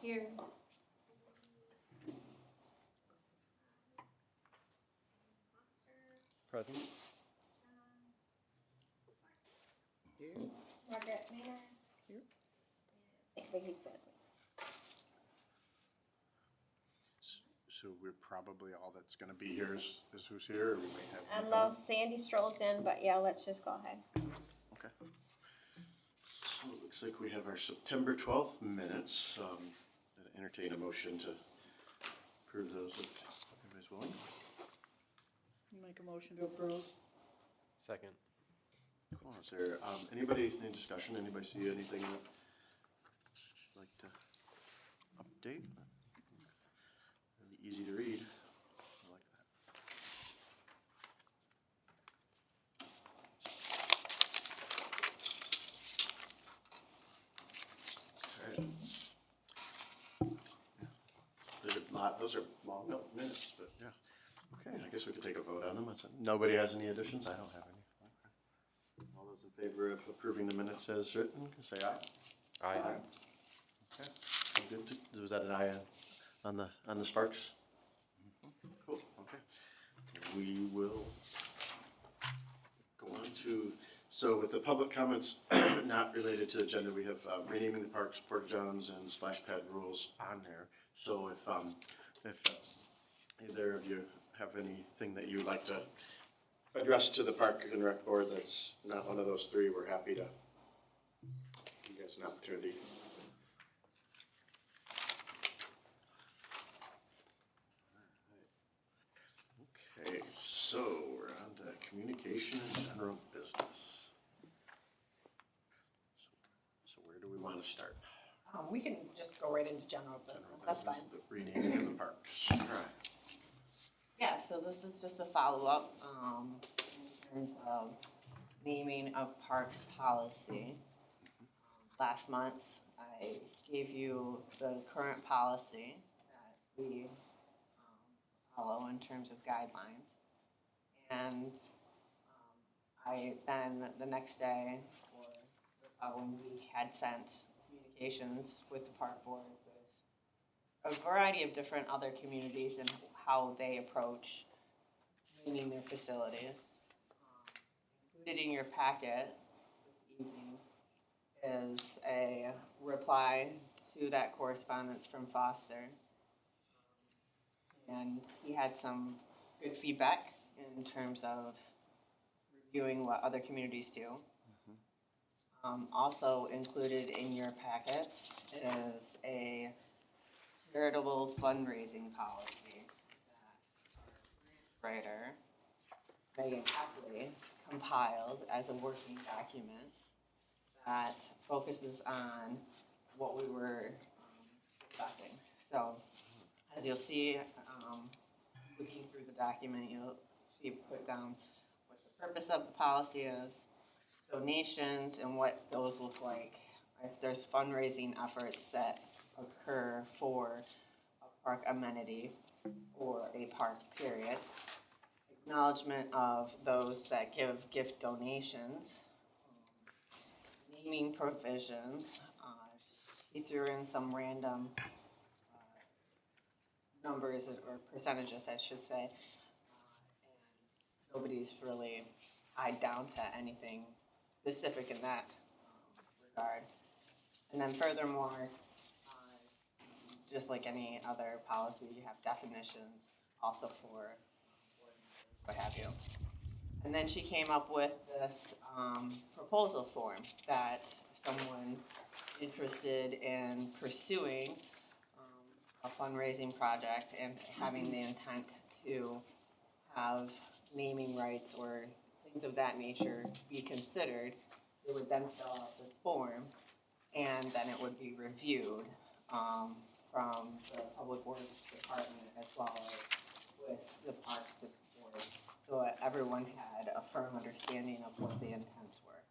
Here. Present. Here. Margaret Maynard. Here. Vicky Smith. So we're probably all that's gonna be here is who's here, or we may have. Unless Sandy strolls in, but yeah, let's just go ahead. Okay. So it looks like we have our September 12th minutes. I'd entertain a motion to approve those if everybody's willing. Make a motion to approve. Second. Cool. Is there, any discussion? Anybody see anything that you'd like to update? Really easy to read. I like that. Alright. There's a lot, those are long minutes, but yeah. Okay, I guess we could take a vote on them. Nobody has any additions? I don't have any. Okay. All those in favor of approving the minutes as written, can say aye. Aye. Okay, so good to, was that an aye on the Sparks? Cool, okay. We will go on to, so with the public comments not related to the agenda, we have renaming the parks, Porta Johns and splash pad rules on there. So if either of you have anything that you would like to address to the Park and Rec Board that's not one of those three, we're happy to give you guys an opportunity. Okay, so we're on to communication and general business. So where do we want to start? We can just go right into general business, that's fine. The renaming of the parks. All right. Yeah, so this is just a follow-up, in terms of naming of parks policy. Last month, I gave you the current policy that we follow in terms of guidelines. And I then, the next day, or the following week, had sent communications with the park board with a variety of different other communities and how they approach cleaning their facilities. Included in your packet this evening is a reply to that correspondence from Foster. And he had some good feedback in terms of reviewing what other communities do. Also included in your packets is a charitable fundraising policy that our grant writer, Megan Copley, compiled as a working document that focuses on what we were discussing. So, as you'll see, looking through the document, you'll see put down what the purpose of the policy is, donations and what those look like, if there's fundraising efforts that occur for a park amenity or a park period, acknowledgement of those that give gift donations, naming provisions. He threw in some random numbers or percentages, I should say, and nobody's really tied down to anything specific in that regard. And then furthermore, just like any other policy, you have definitions also for what have you. And then she came up with this proposal form that someone interested in pursuing a fundraising project and having the intent to have naming rights or things of that nature be considered, they would then fill out this form and then it would be reviewed from the Public Works Department as well as with the Parks Board. So everyone had a firm understanding of what the intents were.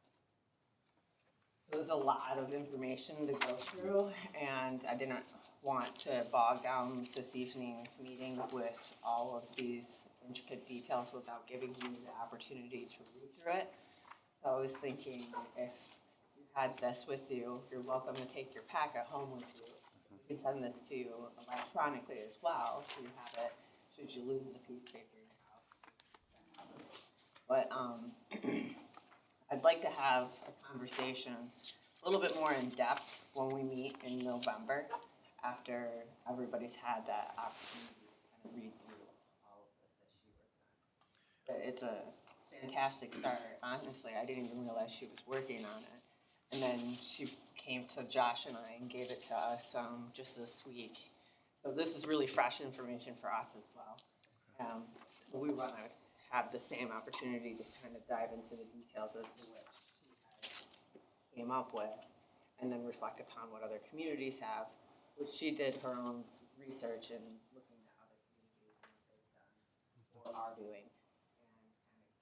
So there's a lot of information to go through, and I didn't want to bog down this evening's meeting with all of these intricate details without giving you the opportunity to read through it. So I was thinking if you had this with you, you're welcome to take your packet home with you. can send this to you electronically as well, so you have it, should you lose the piece of paper in your house. But, I'd like to have a conversation a little bit more in depth when we meet in November, after everybody's had that opportunity to kind of read through all of this that she worked on. It's a fantastic start, honestly, I didn't even realize she was working on it. And then she came to Josh and I and gave it to us, just this week. So this is really fresh information for us as well. We wanna have the same opportunity to kind of dive into the details as to what she came up with, and then reflect upon what other communities have, which she did her own research and looking at other communities and what they've done or are doing, and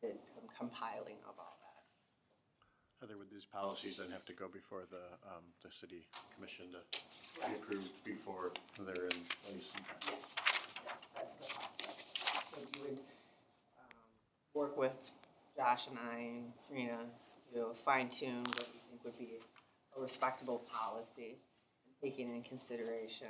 kind of did some compiling of all that. Heather, would these policies then have to go before the city commission to be approved before they're in place? Yes, that's the process. So you would work with Josh and I and Trina to fine tune what you think would be a respectable policy, taking in consideration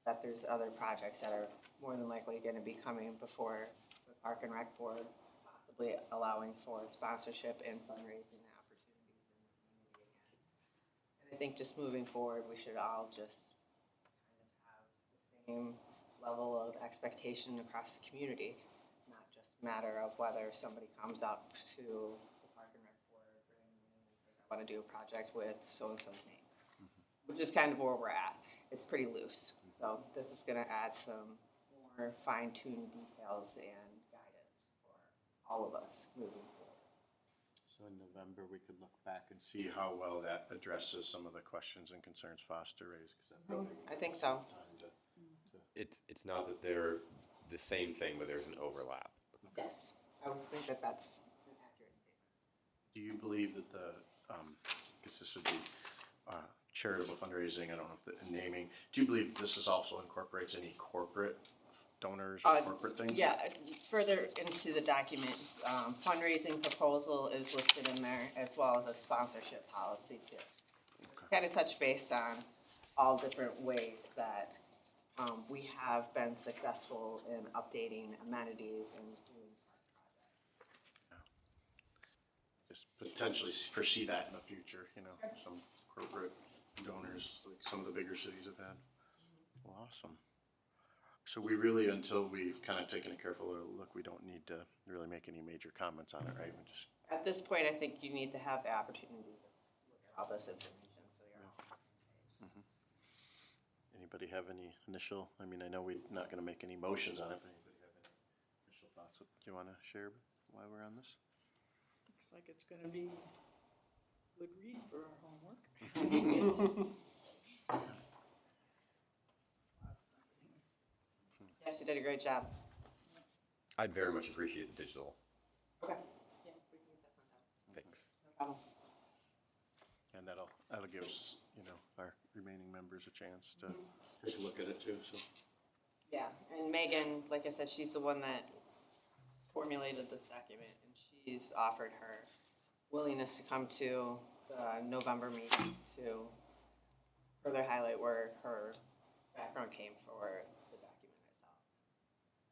that there's other projects that are more than likely gonna be coming before the Park and Rec Board, possibly allowing for sponsorship and fundraising opportunities in the community again. And I think just moving forward, we should all just kind of have the same level of expectation across the community, not just a matter of whether somebody comes up to the Park and Rec Board randomly and says, I wanna do a project with so-and-so's name. Which is kind of where we're at. It's pretty loose. So this is gonna add some more fine-tuned details and guidance for all of us moving forward. So in November, we could look back and see how well that addresses some of the questions and concerns Foster raised. 'Cause that probably I think so. time to- It's not that they're the same thing, but there's an overlap. Yes. I would think that that's an accurate statement. Do you believe that the, I guess this would be charitable fundraising, I don't know if the naming, do you believe this is also incorporates any corporate donors or corporate things? Yeah, further into the document, fundraising proposal is listed in there as well as a sponsorship policy too. Kind of touch base on all different ways that we have been successful in updating amenities and doing park projects. Just potentially foresee that in the future, some corporate donors, like some of the bigger cities have had. Well, awesome. So we really, until we've kind of taken a careful look, we don't need to really make any major comments on it, right? We just, At this point, I think you need to have the opportunity to look at all this information, so you're all. anybody have any initial, I mean, I know we're not gonna make any motions on it, but anybody have any initial thoughts that you wanna share while we're on this? Looks like it's gonna be good read for our homework. Yes, you did a great job. I'd very much appreciate the digital. Okay. Yeah, we can get that sent out. Thanks. No problem. And that'll give us, our remaining members a chance to take a look at it too, so. Yeah, and Megan, like I said, she's the one that formulated this document, and she's offered her willingness to come to the November meeting to further highlight where her background came for the document itself.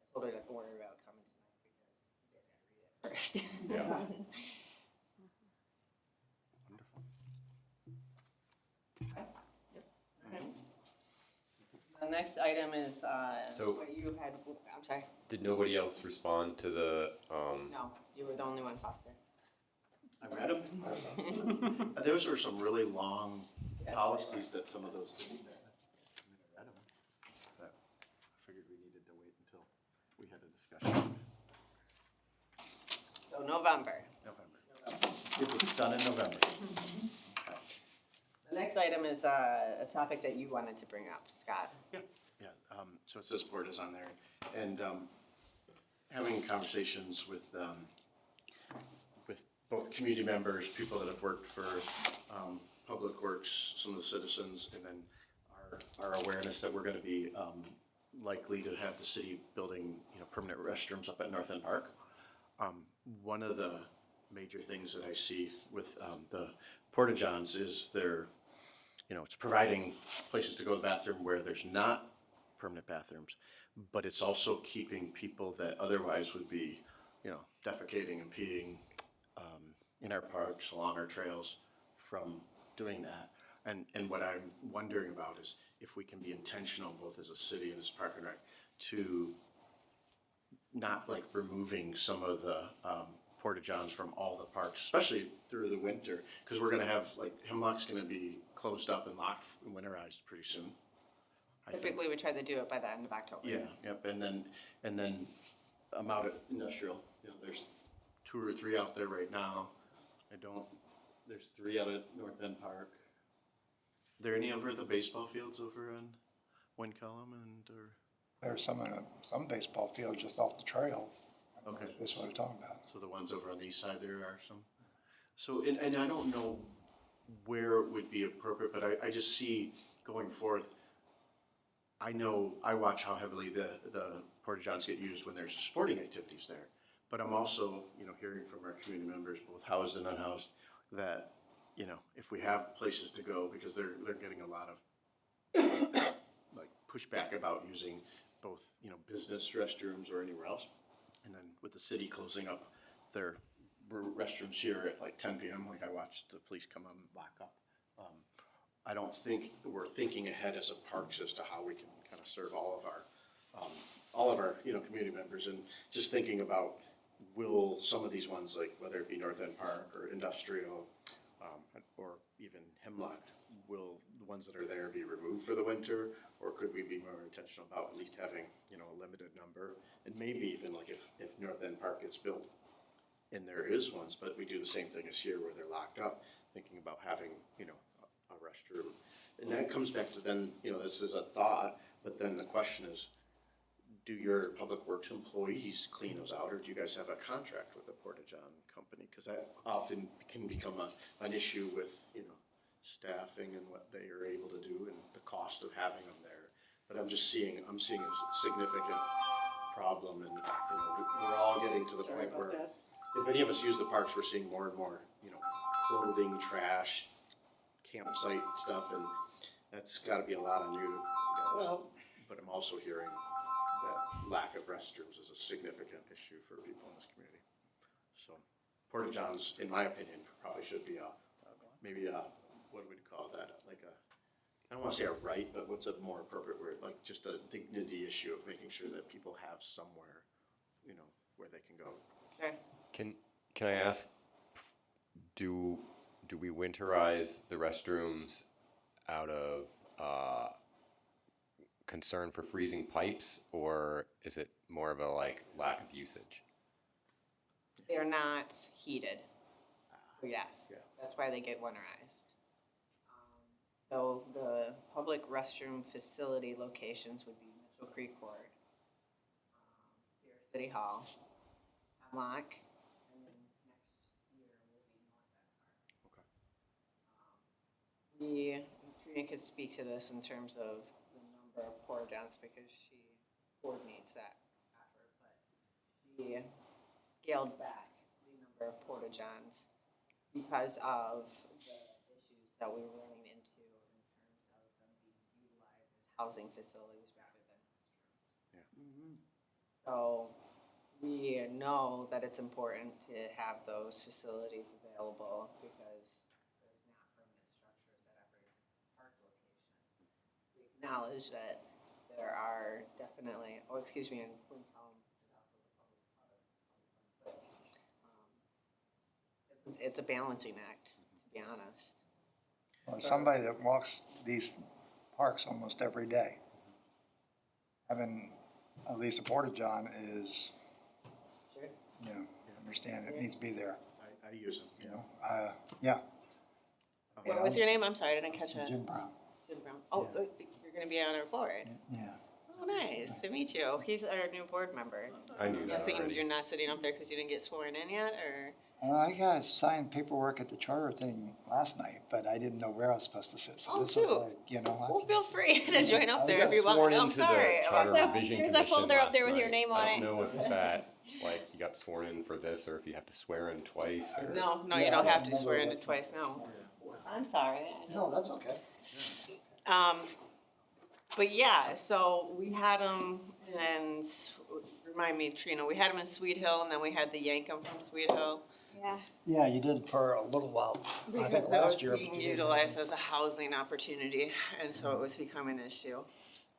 I told her to worry about coming tonight because you guys have to read it first. Yeah. The next item is, So- what you had, I'm sorry, Did nobody else respond to the, no, you were the only one, Foster. I read them. Those were some really long Yes, policies that some of those cities had. I read them. But I figured we needed to wait until we had a discussion. So November. November. It was done in November. The next item is a topic that you wanted to bring up, Scott. Yeah, so it says board is on there, and, having conversations with both community members, people that have worked for, Public Works, some of the citizens, and then our awareness that we're gonna be, likely to have the city building, permanent restrooms up at North End Park. One of the major things that I see with, the Porta Johns is you know, it's providing places to go to the bathroom where there's not permanent bathrooms, but it's also keeping people that otherwise would be, you know, defecating and peeing in our parks, along our trails, from doing that. And what I'm wondering about is if we can be intentional, both as a city and as Park and Rec, to not like removing some of the porta-johns from all the parks, especially through the winter, because we're gonna have, like, Hemlock's gonna be closed up and locked and winterized pretty soon. I think. Typically, we try to do it by the end of October. Yeah, yep, and then I'm out at industrial, you know, there's 2 or 3 out there right now. There's 3 out at North End Park. Are there any over the baseball fields over on Wincallum or? There's some baseball fields just off the trail. Okay. That's what we're talking about. So the ones over on the east side, there are some. So, and I don't know where it would be appropriate, but I just see going forth, I know, I watch how heavily the porta-johns get used when there's sporting activities there. But I'm also, you know, hearing from our community members, both housed and unhoused, that, you know, if we have places to go, because they're getting a lot of like pushback about using both, you know, business restrooms or anywhere else. And then with the city closing up their restrooms here at like 10 p.m., like I watched the police come and lock up. I don't think we're thinking ahead as a parks as to how we can kind of serve all of our, you know, community members, and just thinking about, will some of these ones, like whether it be North End Park or Industrial, or even Hemlock, will the ones that are there be removed for the winter, or could we be more intentional about at least having, you know, a limited number, and maybe even like if North End Park gets built, and there is ones, but we do the same thing as here where they're locked up, thinking about having, you know, a restroom, and that comes back to then, you know, this is a thought, but then the question is, do your public works employees clean those out, or do you guys have a contract with a porta-john company? Because that often can become an issue with, you know, staffing and what they are able to do and the cost of having them there. But I'm seeing a significant problem, and, you know, we're all getting to the Sorry point about where that. if any of us use the parks, we're seeing more and more, you know, clothing, trash, campsite stuff, and that's gotta be a lot on you guys. Well, But I'm also hearing that lack of restrooms is a significant issue for people in this community. So porta-johns, in my opinion, probably should be maybe what do we call that? Like I don't wanna say a right, but what's a more appropriate word? Like just a dignity issue of making sure that people have somewhere, you know, where they can go. Sure. Can I ask, do we winterize the restrooms out of concern for freezing pipes, or is it more of a like lack of usage? They're not heated. So yes, Yeah. that's why they get winterized. So the public restroom facility locations would be Mitchell Creek Court, here City Hall, Hemlock, and then next year will be North End Park. Okay. Trina could speak to this in terms of the number of porta-johns because she coordinates that effort, but we scaled back the number of porta-johns because of the issues that we were running into in terms of them being utilized as housing facilities rather than restrooms. So we know that it's important to have those facilities available because there's not permanent structures at every park location. We acknowledge that there are definitely, in Wincallum is also the public but it's a balancing act, to be honest. Well, somebody that walks these parks almost every day, having at least a porta-john is, Sure. you know, understand it needs to be there, I use them. you know, yeah. What was your name? I'm sorry, I didn't catch it. Jim Brown, Jim Brown. Oh, you're gonna be on our board. yeah. Oh, nice to meet you. He's our new board member. I knew that Guessing already. you're not sitting up there because you didn't get sworn in yet, or? I got signed paperwork at the charter thing last night, but I didn't know where I was supposed to sit, so Oh, this was shoot. like, you know. Well, feel free to join up there You if got you want. sworn No, I'm into the sorry. Charter So, Revision there's a Commission folder up there last with your night. name on I it. don't know if that, like, you got sworn in for this, or if you have to swear in twice, or. No, Yeah, you don't I have to remember swear in what- it twice, no. I'm sorry. No, that's okay. But yeah, so we had them and remind me, Trina, we had them in Sweet Hill and then we had to yank them from Sweet Hill. Yeah. Yeah, you did for a little while. I Because think it was last year. being utilized as a housing opportunity, and so it was becoming an issue.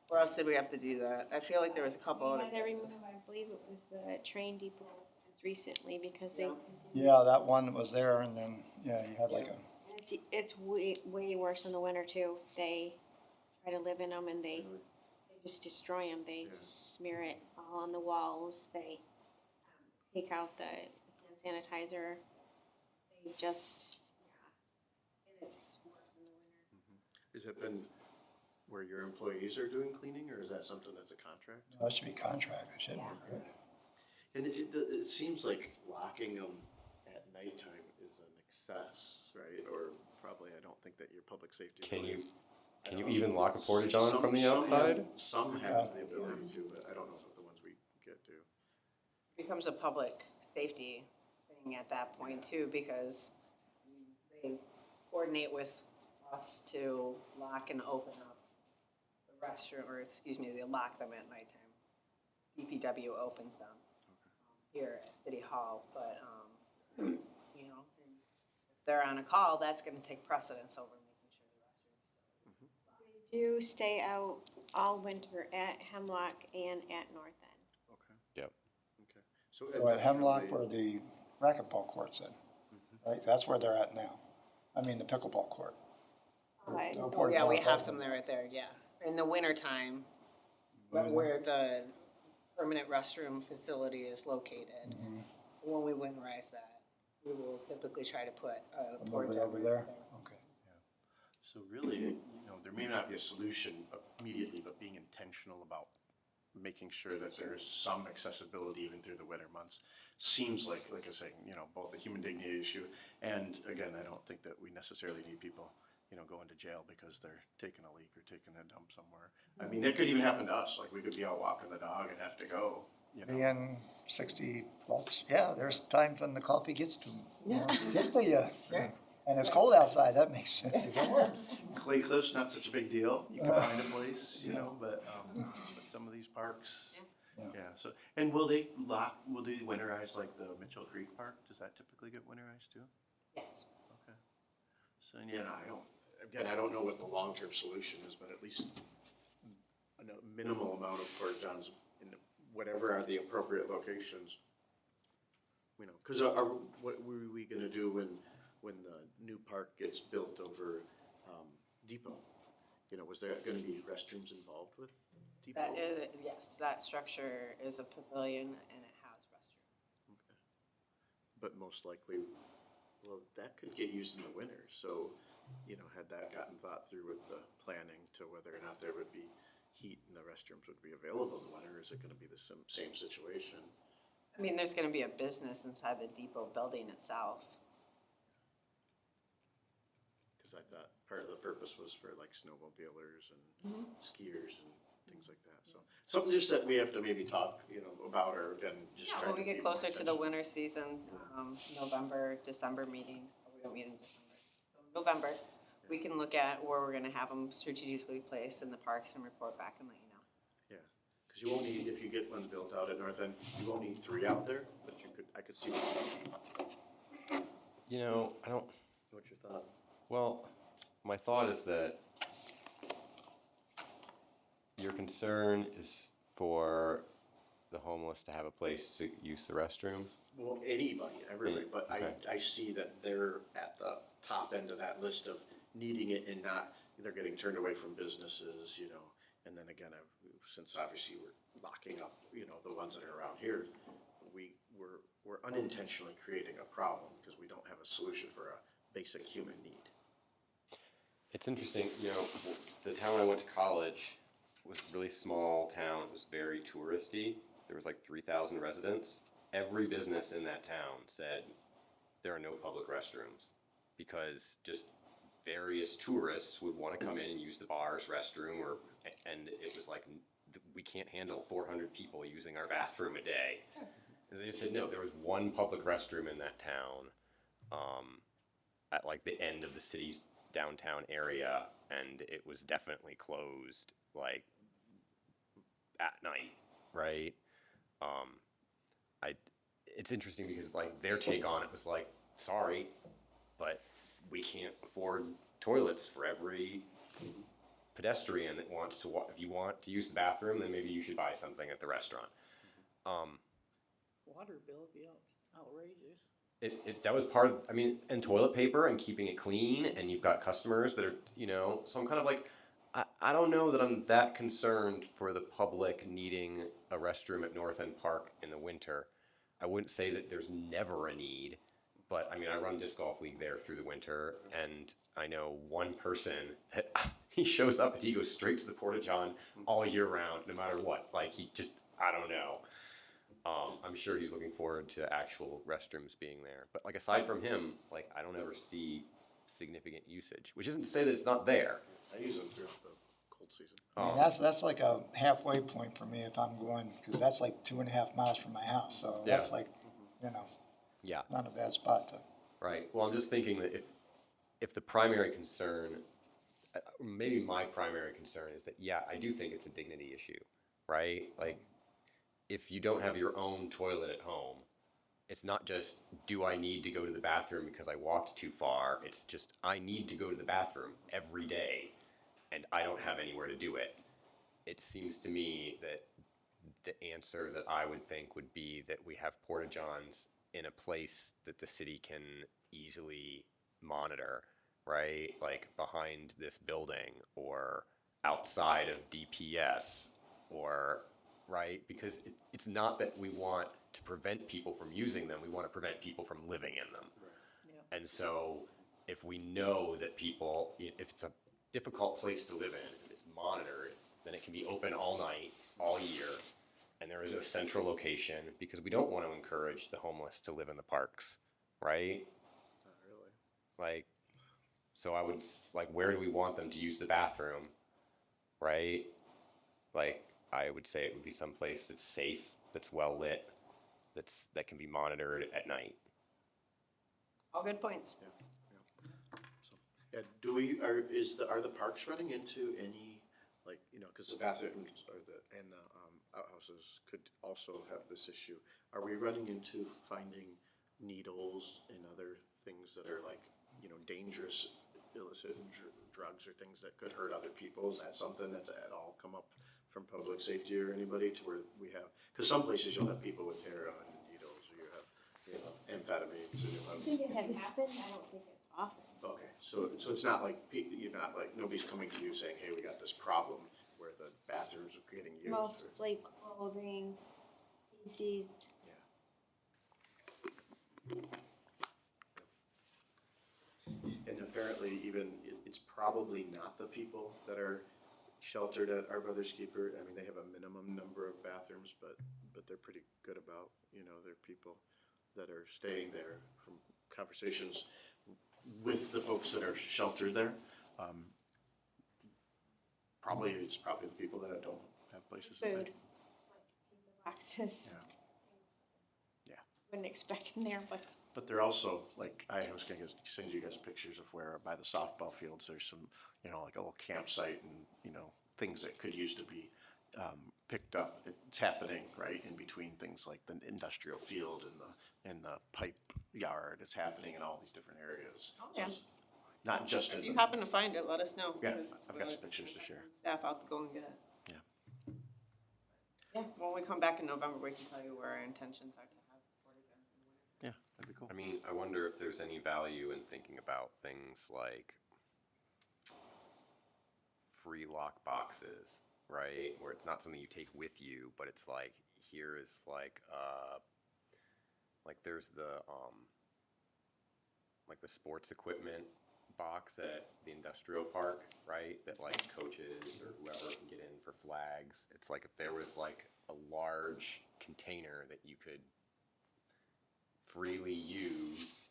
Or else did we have to do that? I feel like there was a couple We other. had to remove, I believe it was the train depot just recently because they. Yeah, that one was there and then, yeah, you had like a, It's way worse in the winter too. They try to live in them and they just destroy them. They smear it all on the walls. They take out the hand sanitizer. They just, yeah. And it's worse in the winter. Has it been where your employees are doing cleaning, or is that something that's a contract? that should be contracted, shouldn't Yeah. be good. And it seems like locking them at nighttime is an excess, right? Or probably, I don't think that your public safety. Can you even lock a porta john from the outside? Some have the ability to, but I don't know if the ones we get do. Becomes a public safety thing at that point too, because they coordinate with us to lock and open up the restroom, or excuse me, they lock them at nighttime. DPW opens them here at City Hall, but, you know, if they're on a call, that's gonna take precedence over making sure the restroom facility. Do stay out all winter at Hemlock and at North End. Okay, Yep. okay. So So at Hemlock where the racquetball court's in, right? That's where they're at now. I mean, the pickleball court. Right. No Oh, porta yeah, we johns have open. some there right there, yeah. In the wintertime, where the permanent restroom facility is located, when we winterize that, we will typically try to put a A little porta bit john over right there, there. okay. So really, you know, there may not be a solution immediately, but being intentional about making sure that there's some accessibility even through the winter months seems like I say, you know, both a human dignity issue and again, I don't think that we necessarily need people, you know, going to jail because they're taking a leak or taking a dump somewhere. I mean, that could even happen to us, like we could be out walking the dog and have to go, you know. Being 60 plus, yeah, there's times when the coffee gets to, gets to you. And it's cold outside, that makes it even worse. Clay Cliff's not such a big deal. You can find a place, you know, but some of these parks, yeah. So, and will they winterize like the Mitchell Creek Park? Does that typically get winterized too? Yes. Okay. So, yeah, I don't know what the long-term solution is, but at least a minimal amount of porta johns in whatever are the appropriate locations. You know, because what were we gonna do when the new park gets built over Depot? You know, was there gonna be restrooms involved with Depot? That is, yes, that structure is a pavilion and it has restrooms. Okay. But most likely, well, that could get used in the winter, so, you know, had that gotten thought through with the planning to whether or not there would be heat and the restrooms would be available in the winter, is it gonna be the same situation? I mean, there's gonna be a business inside the depot building itself. Cause I thought part of the purpose was for like snowmobilers and skiers and things like that, so. Something just that we have to maybe talk, you know, about or again, just Yeah, try to when we be get more closer to the intentional. winter season, November, December meetings, we don't meet in December. So November, we can look at where we're gonna have them strategically placed in the parks and report back and let you know. Yeah, cause you won't need, if you get one built out at North End, you won't need 3 out there, but I could see one. You know, I don't. What's your thought? Well, my thought is that your concern is for the homeless to have a place to use the restroom. Well, anybody, everybody, but Okay. I see that they're at the top end of that list of needing it and not, they're getting turned away from businesses, you know. And then again, since obviously we're locking up, you know, the ones that are around here, we're unintentionally creating a problem because we don't have a solution for a basic human need. It's interesting, you know, the town I went to college was a really small town. It was very touristy. There was like 3,000 residents. Every business in that town said there are no public restrooms because just various tourists would want to come in and use the bar's restroom, and it was like, we can't handle 400 people using our bathroom a day. And they just said no. There was one public restroom in that town, at like the end of the city's downtown area, and it was definitely closed like at night, right? It's interesting because like their take on it was like, sorry, but we can't afford toilets for every pedestrian that wants to if you want to use the bathroom, then maybe you should buy something at the restaurant. Water bill would be outrageous. That was part of, I mean, and toilet paper and keeping it clean, and you've got customers that are, so I'm kind of like, I don't know that I'm that concerned for the public needing a restroom at North End Park in the winter. I wouldn't say that there's never a need, but I mean, I run disc golf league there through the winter, and I know one person that he shows up and he goes straight to the Porta John all year round, no matter what. Like he just, I don't know. I'm sure he's looking forward to actual restrooms being there. But like aside from him, like I don't ever see significant usage, which isn't to say that it's not there. I use them throughout the cold season. I mean, that's like a halfway point for me if I'm going, because that's like 2.5 miles from my house, so that's Yeah. like, Yeah. not a bad spot to. Right. Well, I'm just thinking that if the primary concern, maybe my primary concern is that, yeah, I do think it's a dignity issue, right? Like, if you don't have your own toilet at home, it's not just, do I need to go to the bathroom because I walked too far? It's just, I need to go to the bathroom every day, and I don't have anywhere to do it. It seems to me that the answer that I would think would be that we have Porta Johns in a place that the city can easily monitor, right? Like behind this building or outside of DPS or, right? Because it's not that we want to prevent people from using them, we want to prevent people from living in them. Yeah. And so if we know that people, if it's a difficult place to live in, if it's monitored, then it can be open all night, all year, and there is a central location, because we don't want to encourage the homeless to live in the parks, right? Not really. Like, so I would, like, where do we want them to use the bathroom, right? Like, I would say it would be someplace that's safe, that's well lit, that can be monitored at night. All good points. So, yeah, are the parks running into any, like, because the bathrooms and the outhouses could also have this issue. Are we running into finding needles and other things that are like, dangerous illicit drugs or things that could hurt other people? Is that something that's at all come up from public safety or anybody to where we have, because some places you'll have people with heroin and needles, or you have, amphetamines, and you'll I have. think it has happened, I don't think it's often. Okay, so it's not like, nobody's coming to you saying, hey, we got this problem where the bathrooms are getting used. or- Mostly clothing, feces. And apparently even, it's probably not the people that are sheltered at Our Brother's Keeper. I mean, they have a minimum number of bathrooms, but they're pretty good about, they're people that are staying there from conversations with the folks that are sheltered there. It's probably the people that don't have places to stay. Food, pizza boxes. Yeah. Yeah. Wouldn't expect in there, but But they're also, like, I was gonna send you guys pictures of where by the softball fields, there's some, like a little campsite and, things that could use to be picked up. It's happening, right, in between things like the industrial field and the pipe yard. It's happening in all these different areas. Oh, yeah. So it's not just in If you the, happen to find it, let us know. yeah, because I've got we'll some pictures to share. Staff out to go and get it. Yeah. Yeah, when we come back in November, we can tell you where our intentions are to have Porta Johns in the winter. Yeah, that'd be cool. I mean, I wonder if there's any value in thinking about things like free lock boxes, right? Where it's not something you take with you, but it's like, here is like there's the sports equipment box at the industrial park, right? That like coaches or whoever can get in for flags. It's like if there was like a large container that you could freely use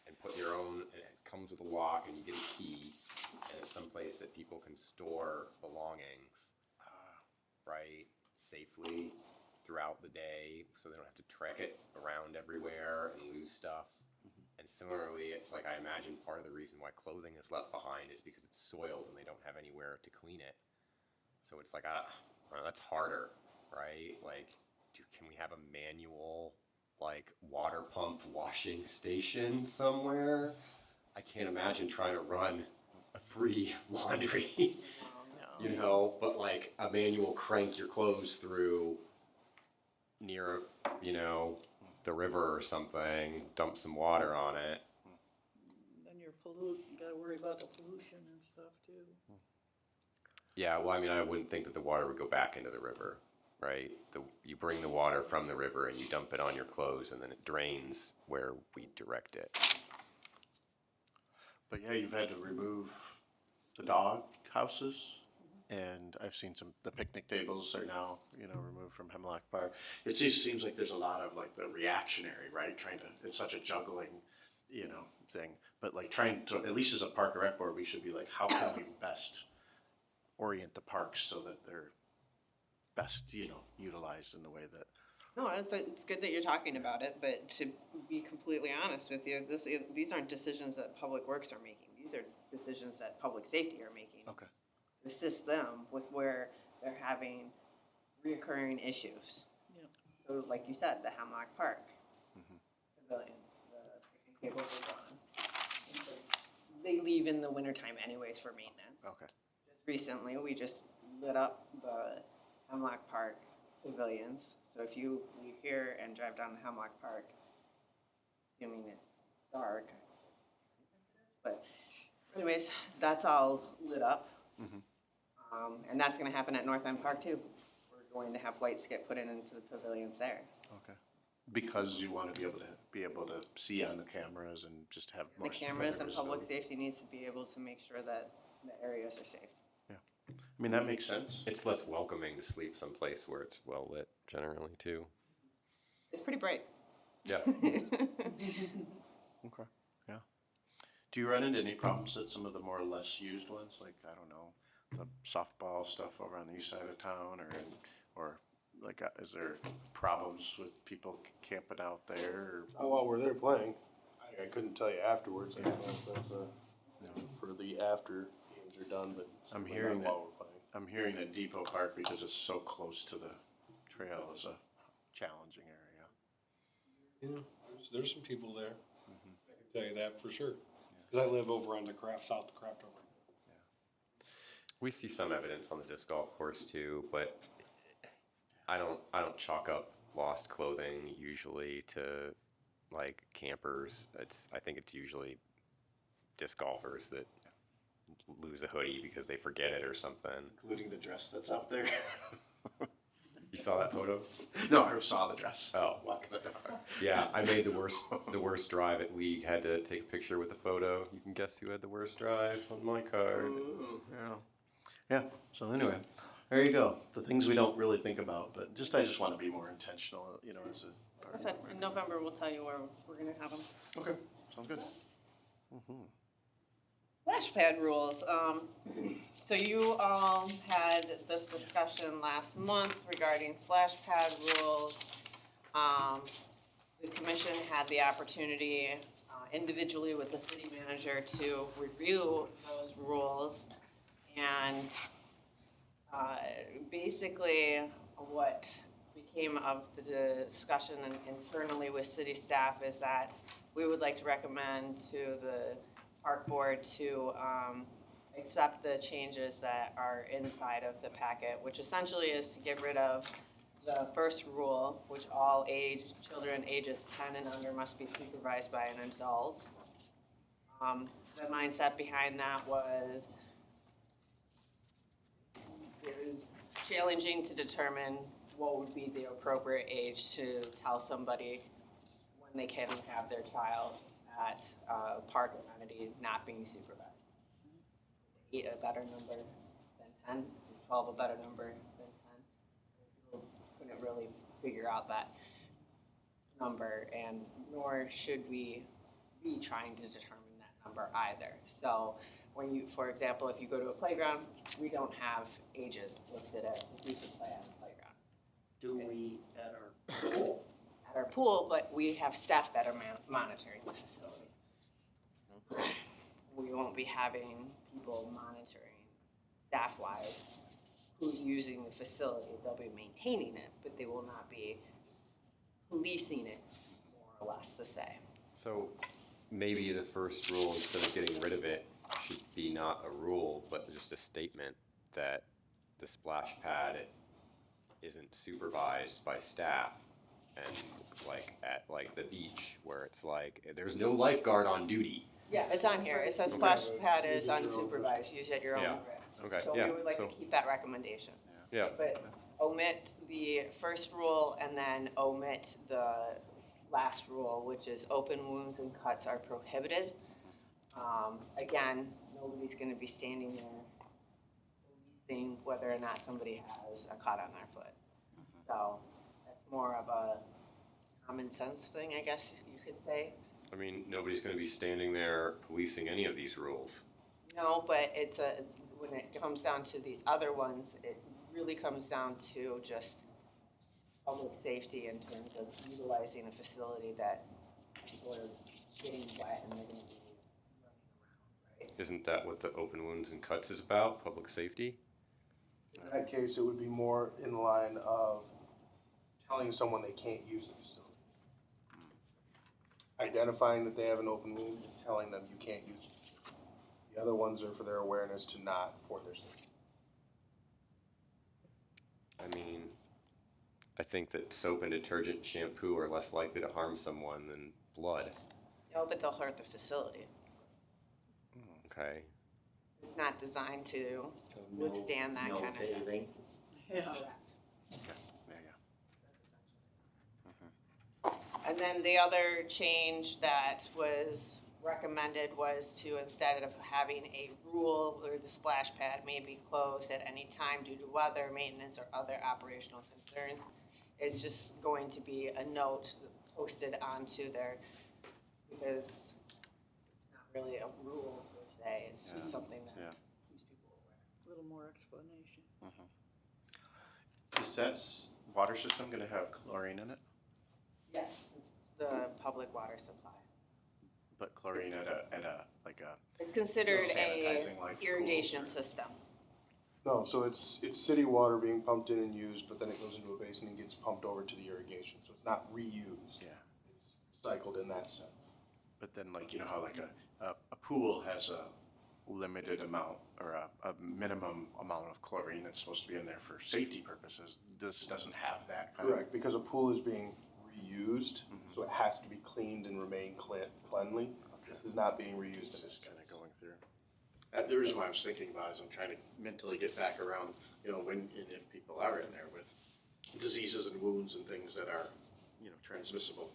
and put your own, and it comes with a lock and you get a key, and it's someplace that people can store belongings, right, safely throughout the day, so they don't have to trek it around everywhere and lose stuff. And similarly, it's like I imagine part of the reason why clothing is left behind is because it's soiled and they don't have anywhere to clean it. So it's like, well, that's harder, right? Like, can we have a manual, like, water pump washing station somewhere? I can't imagine trying to run a free laundry, you know, but like a manual crank your clothes through near, you know, the river or something, dump some water on it. Then you gotta worry about the pollution and stuff too. Yeah, well, I mean, I wouldn't think that the water would go back into the river, right? You bring the water from the river and you dump it on your clothes and then it drains where we direct it. But yeah, you've had to remove the dog houses, and I've seen the picnic tables are now, you know, removed from Hemlock Park. It just seems like there's a lot of like the reactionary, right? It's such a juggling, you know, thing. But like trying to, at least as a park and rec board, we should be like, how can we best orient the parks so that they're best, you know, utilized in the way that. No, it's good that you're talking about it, but to be completely honest with you, these aren't decisions that Public Works are making. These are decisions that Public Safety are making. Okay. To assist them with where they're having reoccurring issues. Yeah. So like you said, the Hemlock Park Pavilion, the picnic tables are gone. They leave in the wintertime anyways for maintenance. Okay. Just recently, we just lit up the Hemlock Park pavilions. So if you leave here and drive down to Hemlock Park, assuming it's dark, but anyways, that's all lit up. And that's gonna happen at North End Park too. We're going to have lights get put into the pavilions there. Okay. Because you want to be able to see on the cameras and just have The more. cameras and better public visibility. safety needs to be able to make sure that the areas are safe. Yeah. I mean, that makes sense. It's less welcoming to sleep someplace where it's well lit, generally, too. It's pretty bright. Yeah. Okay. Yeah. Do you run into any problems at some of the more or less used ones? Like, I don't know, the softball stuff over on the east side of town or like, is there problems with people camping out there? Or? Oh, while we're there playing, I couldn't tell you afterwards. I don't know if that's for the after games are done, but I'm certainly hearing not that. while we're playing. I'm hearing that Depot Park, because it's so close to the trail, is a challenging area. Yeah, there's some people there. I can tell you that for sure. Because I live over on the south Craftover. We see some evidence on the disc golf course too, but I don't chalk up lost clothing usually to like campers. I think it's usually disc golfers that lose a hoodie because they forget it or something. Including the dress that's out there. You saw that photo? No, I saw the dress. Oh. Walking the dog. Yeah, I made the worst drive at league. Had to take a picture with the photo. You can guess who had the worst drive on my card. Yeah. Yeah. So anyway, there you go. The things we don't really think about, but I just want to be more intentional, you know, as a part I said, in November, we'll tell you where we're gonna have them. Okay. Sounds good. Splash pad rules. So you all had this discussion last month regarding splash pad rules. The commission had the opportunity individually with the city manager to review those rules. And basically what became of the discussion internally with city staff is that we would like to recommend to the park board to accept the changes that are inside of the packet, which essentially is to get rid of the first rule, which all children ages 10 and under must be supervised by an adult. The mindset behind that was it was challenging to determine what would be the appropriate age to tell somebody when they can have their child at a park amenity not being supervised. Is 8 a better number than 10? Is 12 a better number than 10? People couldn't really figure out that number, and nor should we be trying to determine that number either. So when you, for example, if you go to a playground, we don't have ages listed as who can play on the playground. Do we at our pool? At our pool, but we have staff that are monitoring the facility. we won't be having people monitoring staff-wise who's using the facility. They'll be maintaining it, but they will not be policing it, more or less to say. So maybe the first rule, instead of getting rid of it, should be not a rule, but just a statement that the splash pad isn't supervised by staff. And like at like the beach where it's like, there's no lifeguard on duty. Yeah, it's on here. It says splash pad is unsupervised, use at your own Yeah. risk. Okay, So yeah, we would like to so- keep that recommendation. Yeah. But omit the first rule and then omit the last rule, which is open wounds and cuts are prohibited. Again, nobody's gonna be standing there policing whether or not somebody has a cut on their foot. So that's more of a common sense thing, I guess you could say. I mean, nobody's gonna be standing there policing any of these rules. No, but when it comes down to these other ones, it really comes down to just public safety in terms of utilizing a facility that people are getting wet and they're gonna be running around, right? Isn't that what the open wounds and cuts is about, public safety? In that case, it would be more in line of telling someone they can't use the facility. Identifying that they have an open wound, and telling them you can't use it. The other ones are for their awareness to not for their safety. I mean, I think that soap and detergent and shampoo are less likely to harm someone than blood. No, but they'll hurt the facility. Okay. It's not designed to withstand that kind of stuff. Yeah. Correct. Yeah, And then the other change that was recommended was to, instead of having a rule where the splash pad may be closed at any time due to weather, maintenance, or other operational concerns, it's just going to be a note posted onto there, because it's not really a rule per se, it's just Yeah. something that Yeah. keeps people aware. A little more explanation. Is that water system gonna have chlorine in it? Yes, it's the public water supply. But chlorine at a like a, It's considered Sanitizing, like, a irrigation pools or- system. No, so it's city water being pumped in and used, but then it goes into a basin and gets pumped over to the irrigation, so it's not reused. yeah. It's recycled in that sense. But then like, you know how like a pool has a limited amount or a minimum amount of chlorine that's supposed to be in there for safety purposes. This doesn't have that kind of. Correct, because a pool is being reused, so it has to be cleaned and remain cleanly. This is not being reused in this Just kind of sense. going through. The reason why I was thinking about it is I'm trying to mentally get back around, you know, when and if people are in there with diseases and wounds and things that are, you know, transmissible.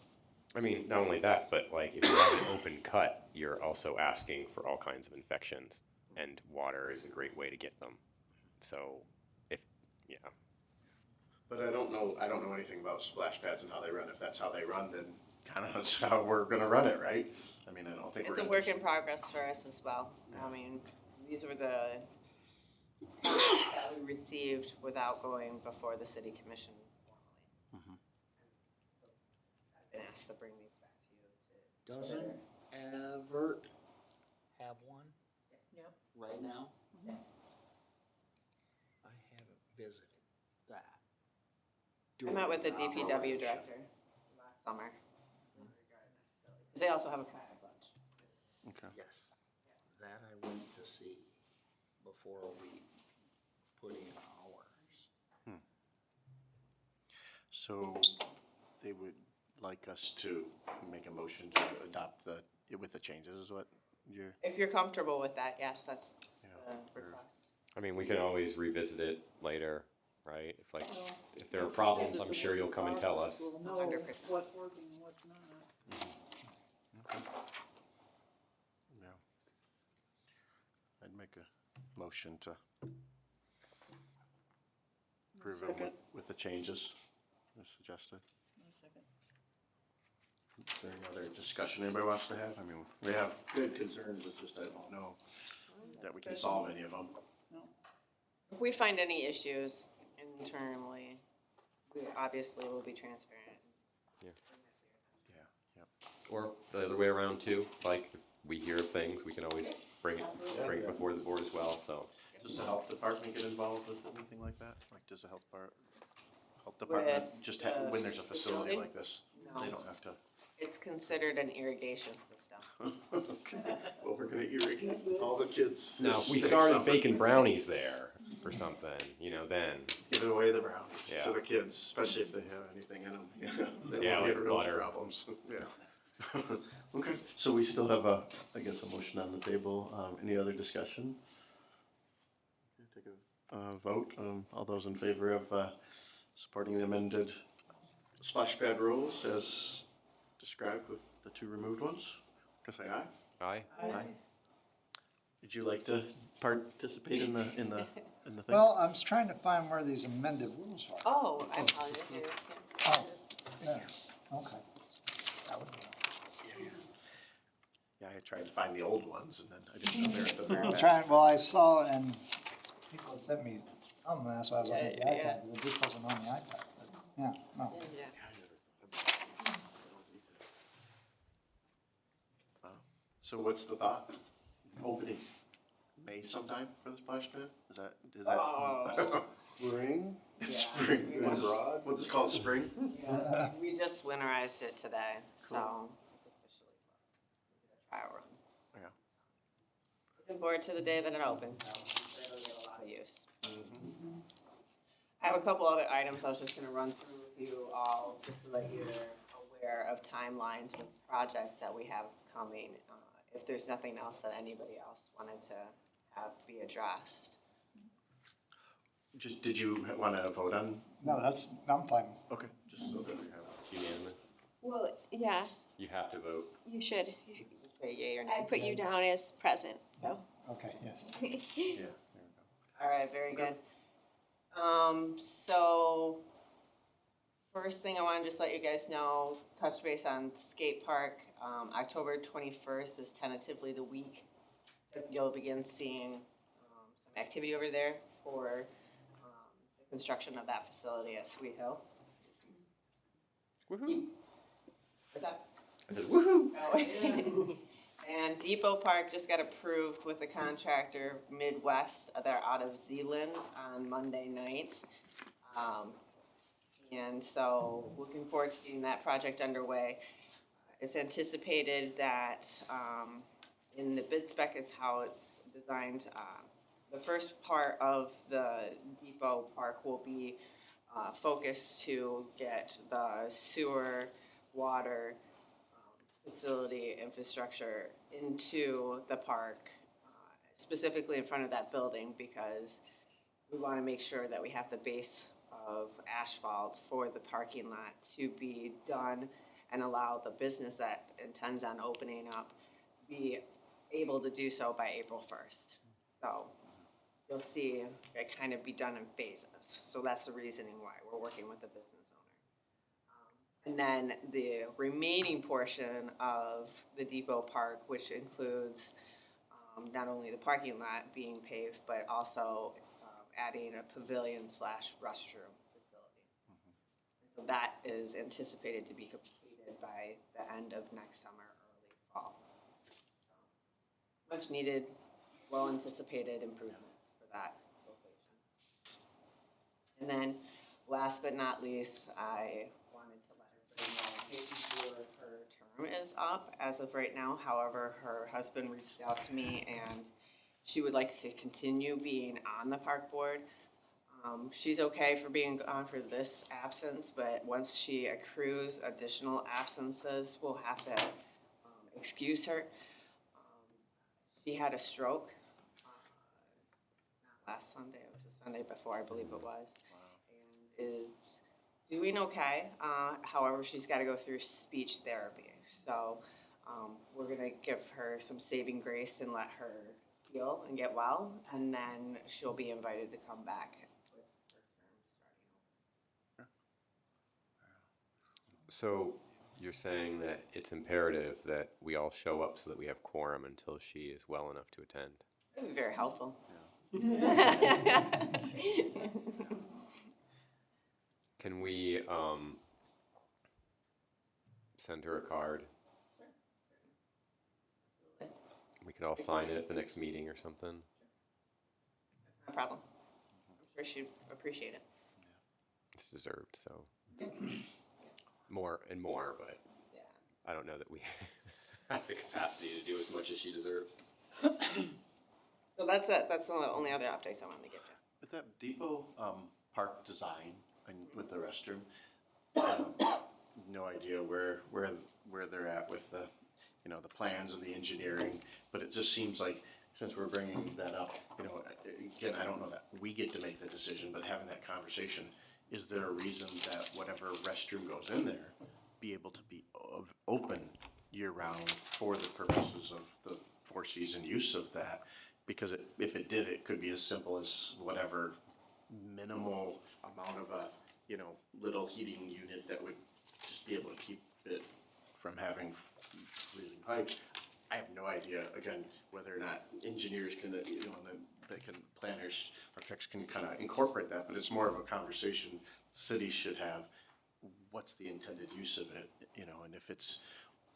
I mean, not only that, but like if you have an open cut, you're also asking for all kinds of infections, and water is a great way to get them. So, yeah. But I don't know anything about splash pads and how they run. If that's how they run, then kind of that's how we're gonna run it, right? I mean, I don't think we're It's a gonna. work in progress for us as well. I mean, these were the comments that we received without going before the city commission formally. I've been asked to bring these back to you. Doesn't Avert have one Yep. right now? Yes. I haven't visited that. I met with the during DPW operation. director last summer regarding that facility. 'Cause they also have a kayak lodge. Okay. Yes, that I went to see before we put in ours. So they would like us to make a motion to adopt with the changes is what you're. If you're comfortable with that, yes, that's Yeah. the request. I mean, we can always revisit it later, right? If there are problems, I'm sure you'll come and tell us. We'll know 100%. what's working and what's not. Yeah. I'd make a motion to approve it Second. with the changes as suggested. One second. Is there any other discussion anybody wants to have? I mean, we have good concerns, it's just I don't know that we can solve any of them. If we find any issues internally, we obviously will be transparent. Yeah. Yeah, yep. Or the other way around too, like if we hear of things, we can always bring it before the board as well, so. Does the health department get involved with anything like that? Like, does the health department With just the when there's a facility facility? like this? They No. don't have to. It's considered an irrigation system. Okay. Well, we're gonna irrigate all the kids. Now, this if we next started summer. baking brownies there or something, you know, then, Giving away the brownies Yeah. to the kids, especially if they have anything in them. They Yeah, will get like real butter. problems. Yeah. Okay, so we still have I guess a motion on the table. Any other discussion? Okay, take a vote. All those in favor of supporting the amended splash pad rules as described with the two removed ones? Can I say aye? aye? Aye. Would you like to participate in the thing? Well, I was trying to find where these amended rules are. Oh, I apologize. I didn't see 'em. Oh, yeah, okay. That would be. Yeah, I tried to find the old ones and then I didn't know they're at the very I'm back. trying, well, I saw, and people had sent me some, and that's why I was looking at the Yeah, yeah, iPad, but it just wasn't on the iPad, but, yeah, no. Yeah. So what's the thought? Opening May sometime for the splash pad? Is that? Oh. Spring, Spring. Yeah. What's it called? Spring? Yeah. We just winterized it today, so it's officially closed. Trial run. Yeah. Looking forward to the day that it opens, so it'll get a lot of use. I have a couple other items I was just gonna run through with you all, just so that you're aware of timelines with projects that we have coming. If there's nothing else that anybody else wanted to have be addressed. Just, did you wanna vote on? No, I'm fine. Okay, just so that we have. Unanimous? Well, yeah, You have to vote. you should. Just say yay or I nay. put you down as present, so. Okay, yes. Yeah, there we go. All right, very good. So first thing I want to just let you guys know, touch base on skate park. October 21st is tentatively the week that you'll begin seeing some activity over there for the construction of that facility at Sweet Hill. Woohoo! What's that? I said, woohoo! Oh. And Depot Park just got approved with the contractor Midwest. They're out of Zealand on Monday night. And so looking forward to getting that project underway. It's anticipated that in the bid spec is how it's designed. The first part of the Depot Park will be focused to get the sewer, water, facility infrastructure into the park, specifically in front of that building, because we want to make sure that we have the base of asphalt for the parking lot to be done and allow the business that intends on opening up be able to do so by April 1st. So you'll see it kind of be done in phases. So that's the reasoning why we're working with the business owner. And then the remaining portion of the Depot Park, which includes not only the parking lot being paved, but also adding a pavilion / restroom facility. So that is anticipated to be completed by the end of next summer, early fall. So, much needed, well anticipated improvements for that location. And then, last but not least, I wanted to let everybody know Casey Stewart, her term is up as of right now. However, her husband reached out to me and she would like to continue being on the park board. She's okay for being gone for this absence, but once she accrues additional absences, we'll have to excuse her. She had a stroke not last Sunday, it was the Sunday before, I believe it was, and is doing okay. However, she's got to go through speech therapy, so we're gonna give her some saving grace and let her heal and get well, and then she'll be invited to come back with her term starting over. So you're saying that it's imperative that we all show up so that we have quorum until she is well enough to attend? That would be very helpful. Can we send her a card? We could all sign it at the next meeting or something. No problem. I'm sure she'd appreciate it. It's deserved, so. More and more, but Yeah. I don't know that we have the capacity to do as much as she deserves. So that's it. That's the only other updates I wanted to give you. With that depot, park design and with the restroom, no idea where they're at with the, you know, the plans and the engineering, but it just seems like, since we're bringing that up, you know, again, I don't know that we get to make the decision, but having that conversation, is there a reason that whatever restroom goes in there be able to be open year-round for the purposes of the four-season use of that? Because if it did, it could be as simple as whatever minimal amount of a, you know, little heating unit that would just be able to keep it from having freezing pipes. I have no idea, again, whether or not engineers can, you know, they can, planners, architects can kind of incorporate that, but it's more of a conversation cities should have. What's the intended use of it, you know, and if it's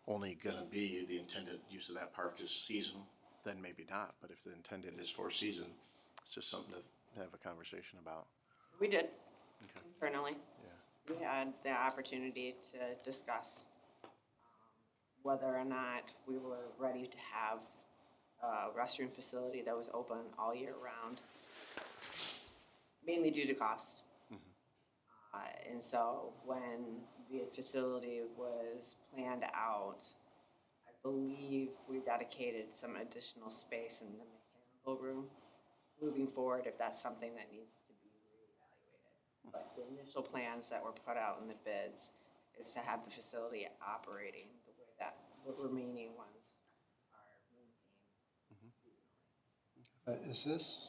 only gonna be the intended use of that park is seasonal, then maybe not, but if the intended is for season, it's just something to have a conversation about. We did Okay. internally. Yeah. We had the opportunity to discuss whether or not we were ready to have a restroom facility that was open all year round, mainly due to cost. And so when the facility was planned out, I believe we dedicated some additional space in the mechanical room. Moving forward, if that's something that needs to be reevaluated. But the initial plans that were put out in the bids is to have the facility operating the way that the remaining ones are maintained. But is this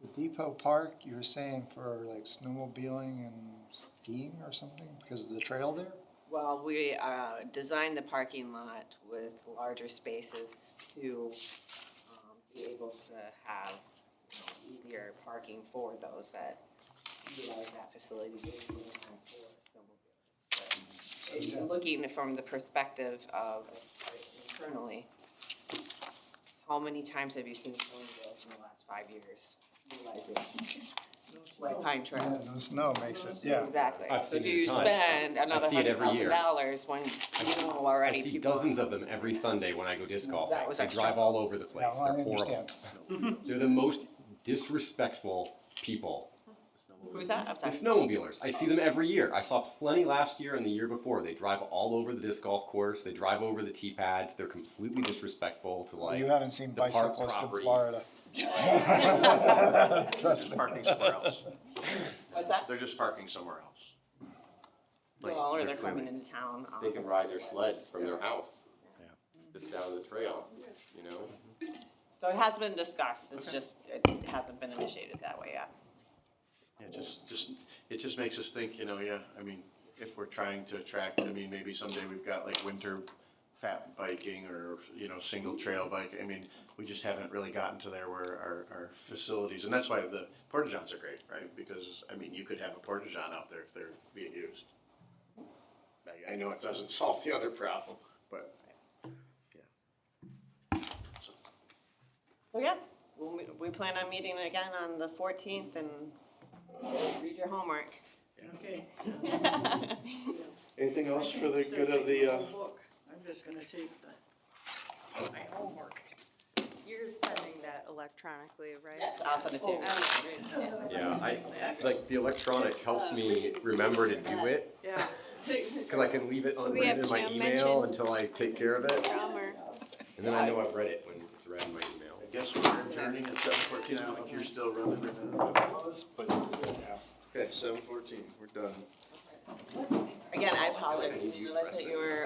the Depot Park, you were saying for like snowmobiling and skiing or something because of the trail there? Well, we designed the parking lot with larger spaces to be able to have, you know, easier parking for those that utilize that facility during the time for snowmobiling. But if you're looking from the perspective of internally, how many times have you seen snowmobiles in the last 5 years utilizing White Pine Trail? Yeah, no snow makes it, yeah. Exactly. I've So seen do it a you ton. spend another see it every year. $100,000 when you know I already see people? dozens of them every Sunday when I go disc golfing. That was They extra. drive all over the place. Yeah, well, I They're horrible. understand. They're the most disrespectful people. Who's that? I'm The sorry. snowmobilers. I see them every year. I saw plenty last year and the year before. They drive all over the disc golf course. They drive over the tee pads. They're completely disrespectful to like. You haven't seen the park bicyclists in property. Florida. Trust me. Parking somewhere else. What's that? They're just parking somewhere else. Like, Well, or they're clearly- coming into town. They can ride their sleds from their house Yeah. just down the trail. You know. So it has been discussed, it's just, it hasn't been initiated that way yet. Yeah, it just makes us think, you know, yeah, I mean, if we're trying to attract, I mean, maybe someday we've got like winter fat biking or, you know, single trail bike, I mean, we just haven't really gotten to there where our facilities, and that's why the porta-johns are great, right? Because, I mean, you could have a porta-john out there if they're being used. I know it doesn't solve the other problem, but, yeah. So, So yeah, we plan on meeting again on the 14th and read your homework. Okay. anything else for the So good of take the, whole book. I'm just gonna take my homework. You're sending that electronically, right? Yes, I'll send it to you. Oh, Yeah, I like the electronic helps me remember to do it Yeah. because I can leave it We have unread in my Jim email mention- until I take care of it, Drummer. and then I know I've read it when it's read in my email. I guess we're adjourning at 7:14, I don't know if you're still running or not. Okay, 7:14, we're done. Again, I apologize, I didn't realize that you were